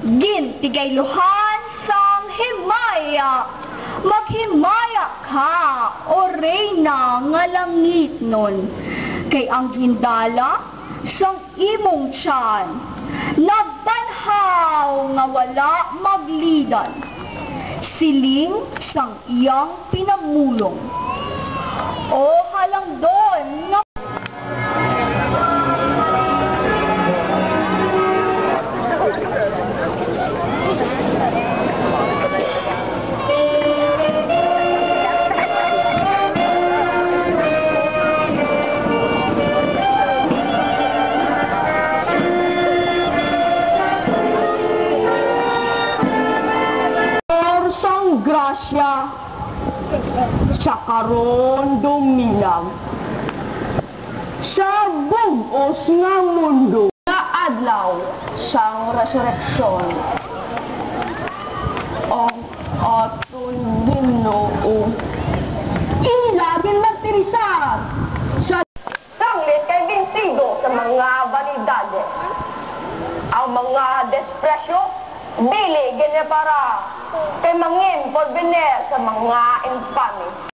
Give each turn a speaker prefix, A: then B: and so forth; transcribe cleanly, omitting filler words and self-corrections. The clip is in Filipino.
A: gintigayluhan sang himaya. Maghimaya ka, o reyna nga langit nun, kay ang hindala sang imong tiyan, nagbanhaw nga wala maglidan, siling sang iyang pinamulong. O halang doon nga grasya sa karon dumilang sa bugos nga mundo na adlaw sang resurreksyon o aton Ginoo ilagin martirisar sa sanglit kay binsido sa mga vanidades, ang mga despresyo dili ganya para kay mangin porvenir sa mga infamis.